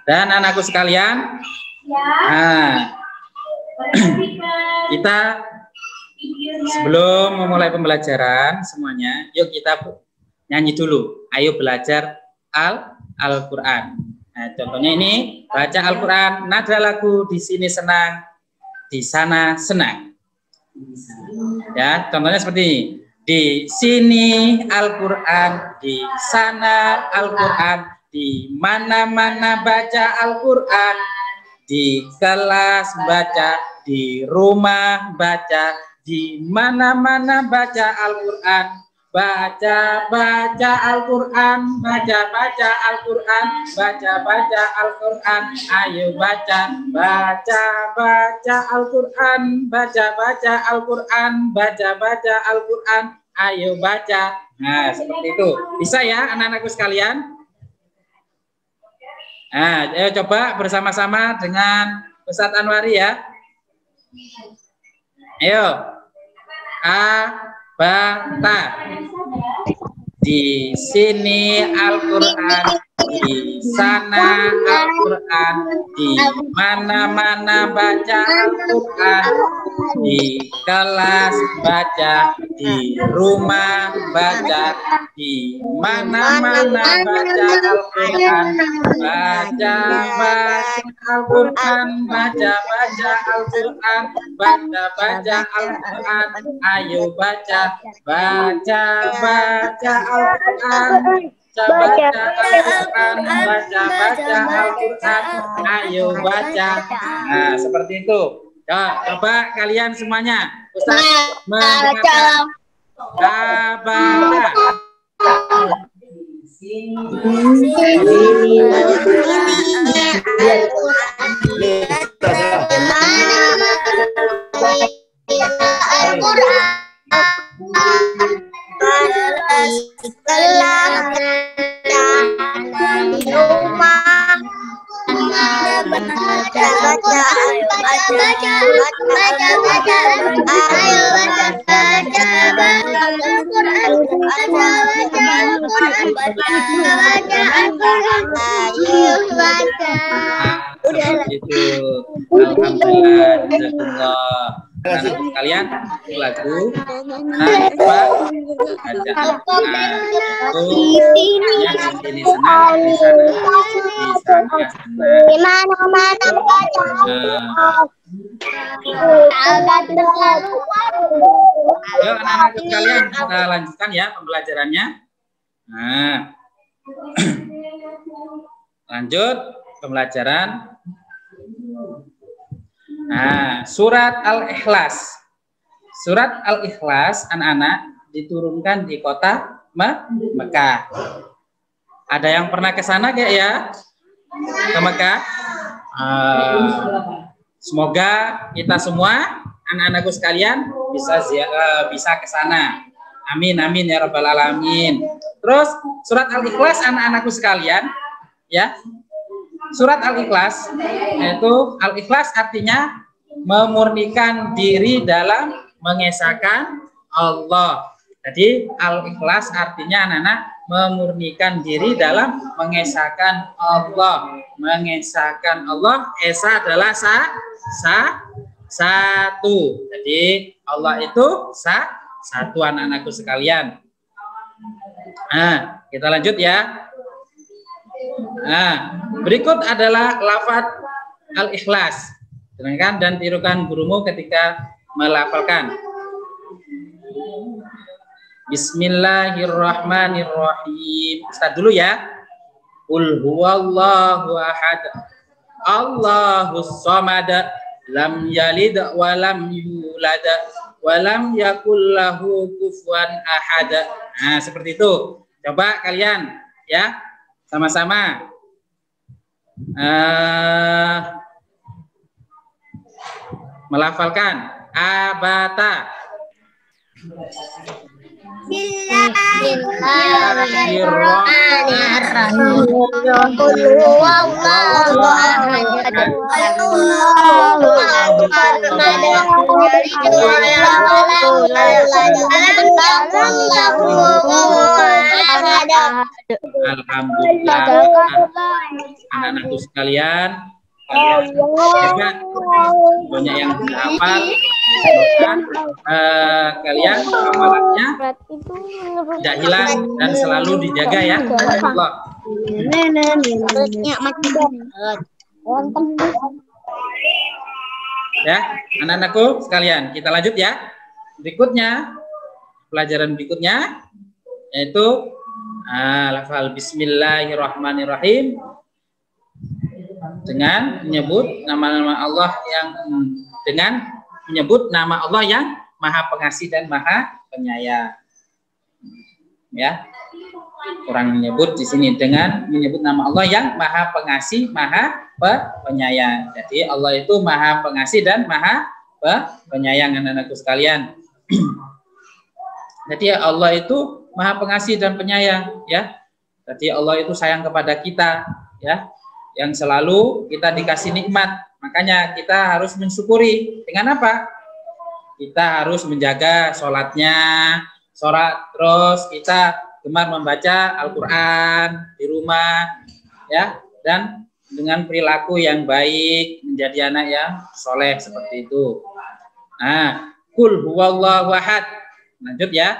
Dan anakku sekalian, nah, kita sebelum memulai pembelajaran semuanya, yuk kita nyanyi dulu. Ayo belajar Al-Quran. Nah, contohnya ini baca Al-Quran, nada lagu di sini senang, di sana senang. Ya, contohnya seperti ini. Di sini Al-Quran, di sana Al-Quran, di mana-mana baca Al-Quran, di kelas baca, di rumah baca, di mana-mana baca Al-Quran. Baca Al-Quran, baca Al-Quran, baca Al-Quran, ayo baca Al-Quran, baca Al-Quran, baca Al-Quran, ayo baca. Nah, seperti itu. Bisa ya anak-anakku sekalian? Nah, ayo coba bersama-sama dengan Ustadz Anwari ya. Ayo. Bata. Di sini Al-Quran, di sana Al-Quran, di mana-mana baca Al-Quran, di kelas baca, di rumah baca, di mana-mana baca Al-Quran, baca Al-Quran, baca Al-Quran, baca Al-Quran, ayo baca Al-Quran, baca Al-Quran, baca Al-Quran, ayo baca. Nah, seperti itu. Coba kalian semuanya, Ustaz mendengarkan. Baca. Alhamdulillah, jazakallah. Anak kalian lagu apa aja ini senang di sana di mana-mana baca. Ayo anak-anak sekalian kita lanjutkan ya pembelajarannya. Nah, lanjut pembelajaran. Nah, surat Al-Ikhlas. Surat Al-Ikhlas anak-anak diturunkan di kota Mekah. Ada yang pernah ke sana kayak ya? Ke Mekah? Semoga kita semua anak-anakku sekalian bisa ke sana. Amin amin ya rabbal alamin. Terus surat Al-Ikhlas anak-anakku sekalian ya. Surat Al-Ikhlas, yaitu Al-Ikhlas artinya memurnikan diri dalam mengesahkan Allah. Jadi Al-Ikhlas artinya anak-anak memurnikan diri dalam mengesahkan Allah. Mengesahkan Allah, esa adalah satu. Jadi Allah itu satu anak-anakku sekalian. Nah, kita lanjut ya. Nah, berikut adalah lafaz Al-Ikhlas. Dengarkan dan tirukan gurumu ketika melafalkan. Bismillahirrahmanirrahim. Start dulu ya. Qul huwallahu ahad. Allahus samad. Lam yalid wa lam yulad wa lam yakul lahu kufuwan ahad. Nah, seperti itu. Coba kalian ya. Sama-sama melafalkan abata. Bismillahirrahmanirrahim. Qul huwallahu ahad. Allahu akbar. Alhamdulillah. Anak-anakku sekalian, kalian hebat, banyak yang tidak hafal. Kalian hafalannya tidak hilang dan selalu dijaga ya. Allah. Ya, anak-anakku sekalian, kita lanjut ya. Berikutnya, pelajaran berikutnya yaitu lafal Bismillahirrahmanirrahim dengan menyebut nama-nama Allah yang Maha Pengasih dan Maha Penyayang. Ya, kurang menyebut di sini dengan menyebut nama Allah yang Maha Pengasih, Maha Penyayang. Jadi Allah itu Maha Pengasih dan Maha Penyayang, anak-anakku sekalian. Jadi Allah itu Maha Pengasih dan Penyayang, ya. Jadi Allah itu sayang kepada kita, ya. Yang selalu kita dikasih nikmat. Makanya kita harus mensyukuri. Dengan apa? Kita harus menjaga sholatnya, terus kita gemar membaca Al-Quran di rumah, ya. Dan dengan perilaku yang baik, menjadi anak yang soleh seperti itu. Nah, Qul huwallahu ahad. Lanjut ya.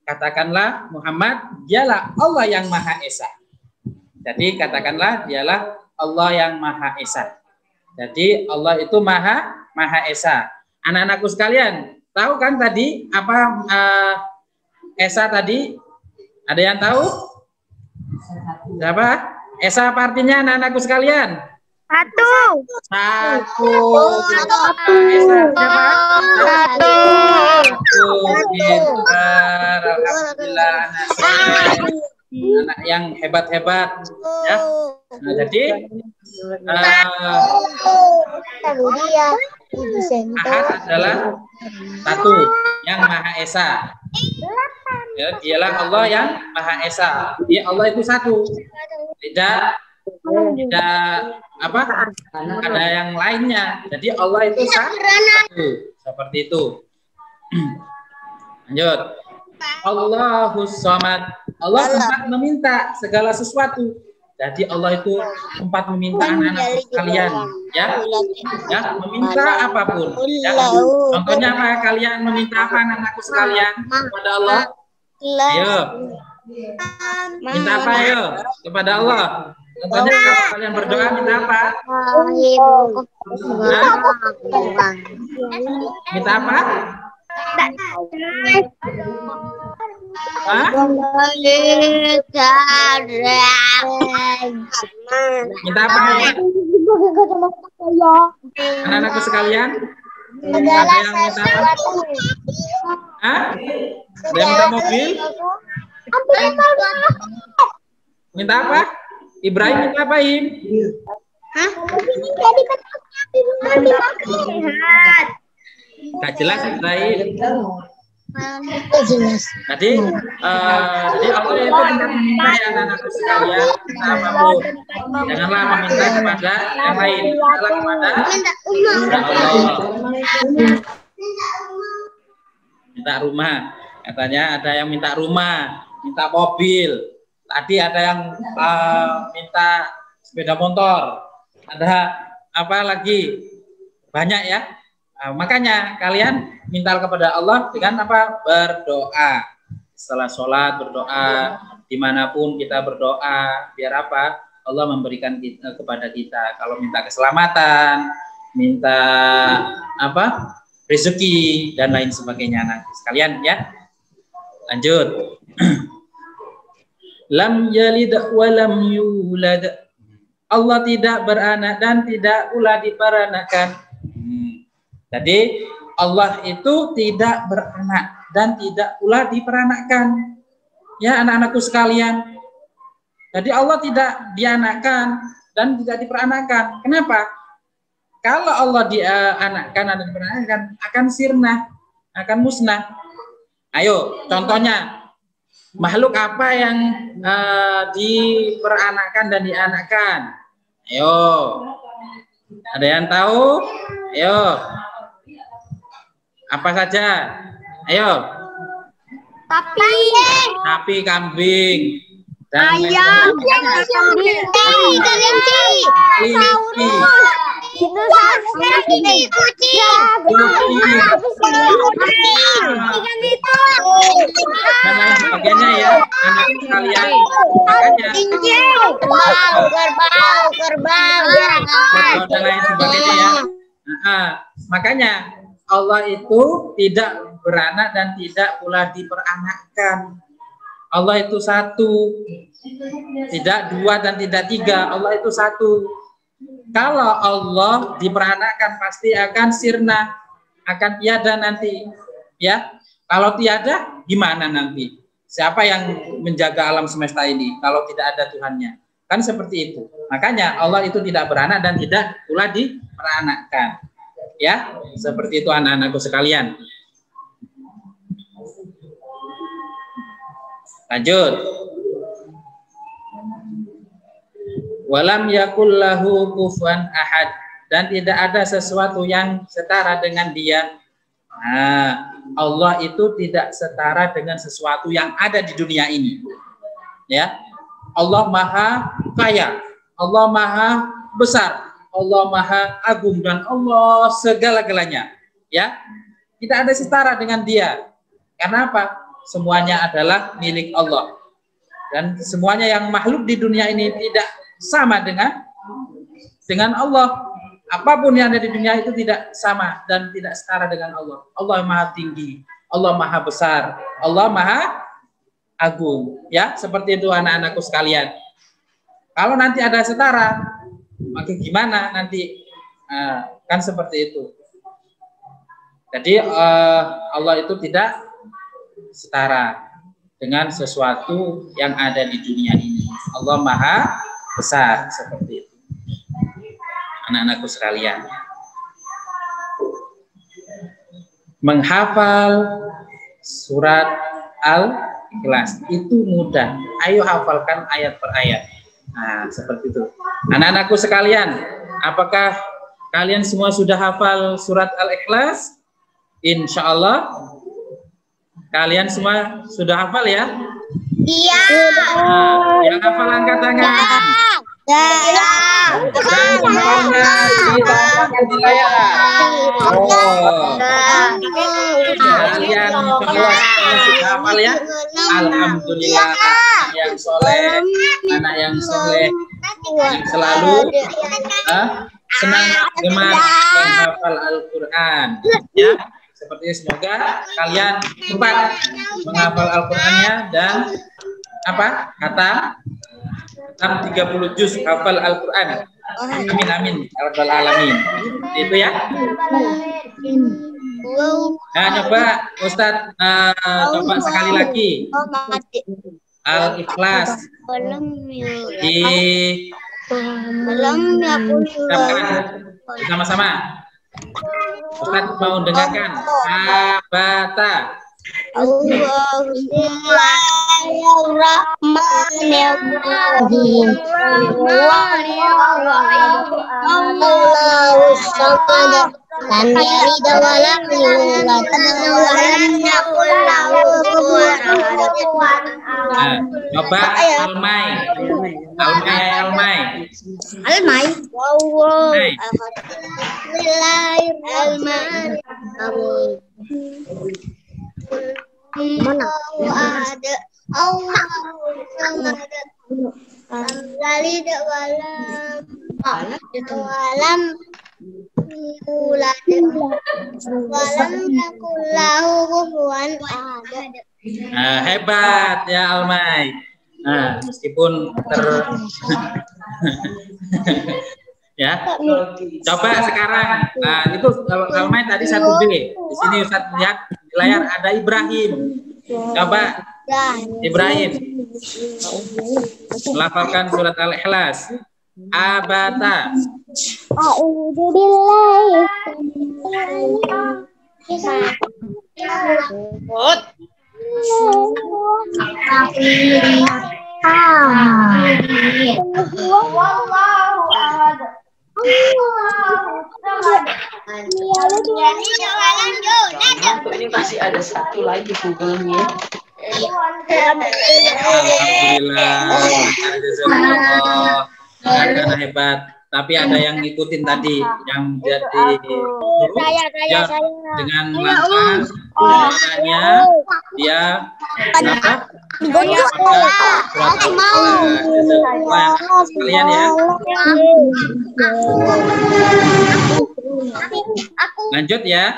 Katakanlah Muhammad, dialah Allah yang Maha Esa. Jadi katakanlah dialah Allah yang Maha Esa. Jadi Allah itu Maha Esa. Anak-anakku sekalian, tahu kan tadi apa Esa tadi? Ada yang tahu? Siapa? Esa apa artinya, anak-anakku sekalian? Satu. Esa siapa? Satu. Pintar. Alhamdulillah, anak yang hebat-hebat, ya. Nah, jadi Ahad adalah satu yang Maha Esa. Ya, dialah Allah yang Maha Esa. Dia Allah itu satu. Tidak apa? Ada yang lainnya. Jadi Allah itu satu. Seperti itu. Lanjut. Allahus Samad. Allah tempat meminta segala sesuatu. Jadi Allah itu tempat meminta anak-anak sekalian, ya, meminta apapun. Ya. Contohnya apa? Kalian meminta apa, anak-anakku sekalian, kepada Allah? Ayo, minta apa ayo kepada Allah? Contohnya kalau kalian berdoa minta apa? Minta apa? Minta apa? Anak-anakku sekalian, ada yang minta apa? Ada yang minta mobil? Minta apa? Ibrahim minta apa, Im? Gak jelas Ibrahim. Jadi Allah itu tempat meminta ya anak-anakku sekalian, minta apapun. Janganlah meminta kepada yang lain, mintalah kepada Allah. Minta rumah, katanya ada yang minta rumah, minta mobil. Tadi ada yang minta sepeda motor, ada apa lagi? Banyak ya. Makanya kalian minta kepada Allah dengan apa? Berdoa. Setelah sholat berdoa, dimanapun kita berdoa, biar apa? Allah memberikan kepada kita. Kalau minta keselamatan, minta apa? Rezeki dan lain sebagainya. Nanti sekalian ya. Lanjut. Lam yalid wa lam yulad. Allah tidak beranak dan tidak pula diperanakan. Jadi Allah itu tidak beranak dan tidak pula diperanakkan. Ya anak-anakku sekalian. Jadi Allah tidak dianakkan dan tidak diperanakkan. Kenapa? Kalau Allah dianakkan dan diperanakkan akan sirna, akan musnah. Ayo contohnya makhluk apa yang diperanakkan dan dianakkan? Ayo. Ada yang tahu? Ayo. Apa saja? Ayo. Sapi, kambing, Dan ayam, kelinci, kucing, dan lain sebagainya ya, anak sekalian. Makanya kerbau, dan lain sebagainya ya. Makanya Allah itu tidak beranak dan tidak pula diperanakkan. Allah itu satu, tidak dua dan tidak tiga. Allah itu satu. Kalau Allah diperanakkan pasti akan sirna, akan tiada nanti. Ya, kalau tiada gimana nanti? Siapa yang menjaga alam semesta ini kalau tidak ada Tuhannya? Kan seperti itu. Makanya Allah itu tidak beranak dan tidak pula diperanakkan. Ya, seperti itu anak-anakku sekalian. Lanjut. Walam yakul lahu kufuwan ahad, dan tidak ada sesuatu yang setara dengan dia. Nah, Allah itu tidak setara dengan sesuatu yang ada di dunia ini. Ya. Allah Maha Kaya, Allah Maha Besar, Allah Maha Agung, dan Allah segala-galanya. Ya. Tidak ada setara dengan dia. Karena apa? Semuanya adalah milik Allah. Dan semuanya yang makhluk di dunia ini tidak sama dengan Allah. Apapun yang ada di dunia itu tidak sama dan tidak setara dengan Allah. Allah Maha Tinggi, Allah Maha Besar, Allah Maha Agung. Ya, seperti itu anak-anakku sekalian. Kalau nanti ada setara, maka gimana nanti? Kan seperti itu. Jadi Allah itu tidak setara dengan sesuatu yang ada di dunia ini. Allah Maha Besar, seperti itu. Anak-anakku sekalian, menghafal surat Al-Ikhlas itu mudah. Ayo hafalkan ayat per ayat. Nah, seperti itu. Anak-anakku sekalian, apakah kalian semua sudah hafal surat Al-Ikhlas? Insya Allah kalian semua sudah hafal ya? Iya. Nah, yang hafal angkat tangan. Dan hafalnya ditampakkan di layar. Kalian semua sudah hafal ya? Alhamdulillah, yang soleh, anak yang soleh, yang selalu senang gemar menghafal Al-Quran. Ya. Seperti semoga kalian cepat menghafal Al-Qur'annya dan apa? Kata 30 juz hafal Al-Qur'an. Amin amin ya rabbal alamin. Itu ya. Nah, coba Ustadz coba sekali lagi. Al-Ikhlas di sama-sama. Ustaz mau dengarkan. Abata. Bismillahirrahmanirrahim. Allahu samad. Lam yalid wa lam yulad wa lam yakul lahu kufuwan ahad. Coba Almai. Wow. Bismillahirrahmanirrahim. Mana? Allahu samad. Lam yalid wa lam yulad wa lam yakul lahu kufuwan ahad. Nah, hebat ya Almai. Nah, meskipun ya, coba sekarang. Nah, itu Almai tadi 1B. Di sini Ustaz lihat di layar ada Ibrahim. Coba Ibrahim lafalkan surat Al-Ikhlas. Abata. Ini masih ada satu lagi Google Meet. Alhamdulillah. Jazakallah. Karena hebat. Tapi ada yang ngikutin tadi, yang jadi guru, ya, dengan lancar caranya dia apa? Kalian ya. Lanjut ya.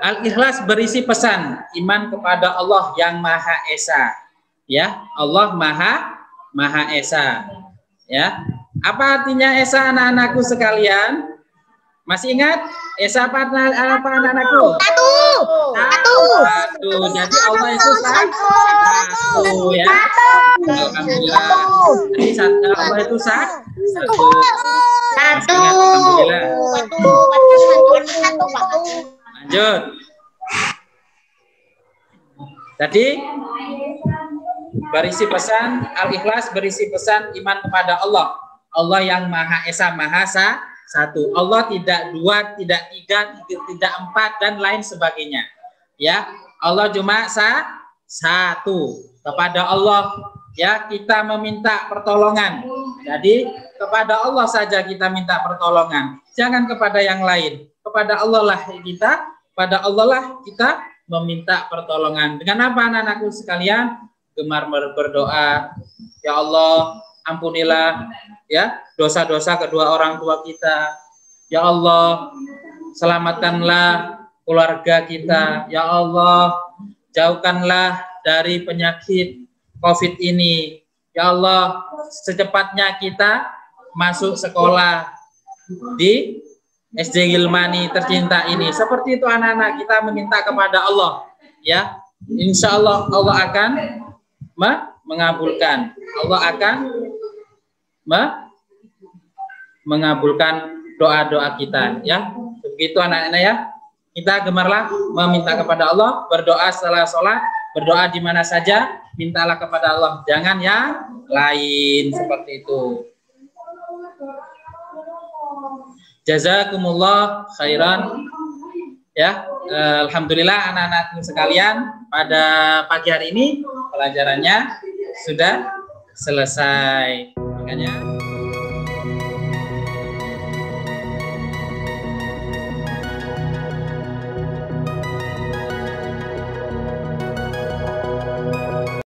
Al-Ikhlas berisi pesan iman kepada Allah yang Maha Esa. Ya, Allah Maha Esa. Ya. Apa artinya Esa, anak-anakku sekalian? Masih ingat? Esa apa anak-anakku? Satu. Jadi Allah itu satu ya. Alhamdulillah. Jadi Allah itu satu. Alhamdulillah. Lanjut. Tadi berisi pesan Al-Ikhlas berisi pesan iman kepada Allah. Allah yang Maha Esa, Maha Satu. Allah tidak dua, tidak tiga, tidak empat dan lain sebagainya. Ya, Allah cuma satu. Kepada Allah ya kita meminta pertolongan. Jadi kepada Allah saja kita minta pertolongan. Jangan kepada yang lain. Kepada Allah lah kita meminta pertolongan. Dengan apa anak-anakku sekalian? Gemar berdoa, ya Allah, ampunilah ya dosa-dosa kedua orang tua kita. Ya Allah, selamatkanlah keluarga kita. Ya Allah, jauhkanlah dari penyakit COVID ini. Ya Allah, secepatnya kita masuk sekolah di SD Gilmani tercinta ini. Seperti itu anak-anak, kita meminta kepada Allah ya. Insya Allah Allah akan mengabulkan. Allah akan mengabulkan doa-doa kita ya. Begitu anak-anak ya. Kita gemarlah meminta kepada Allah, berdoa setelah sholat, berdoa di mana saja, mintalah kepada Allah, jangan yang lain, seperti itu. Jazakumullah khairan. Ya, alhamdulillah anak-anak sekalian, pada pagi hari ini pelajarannya sudah selesai. Makanya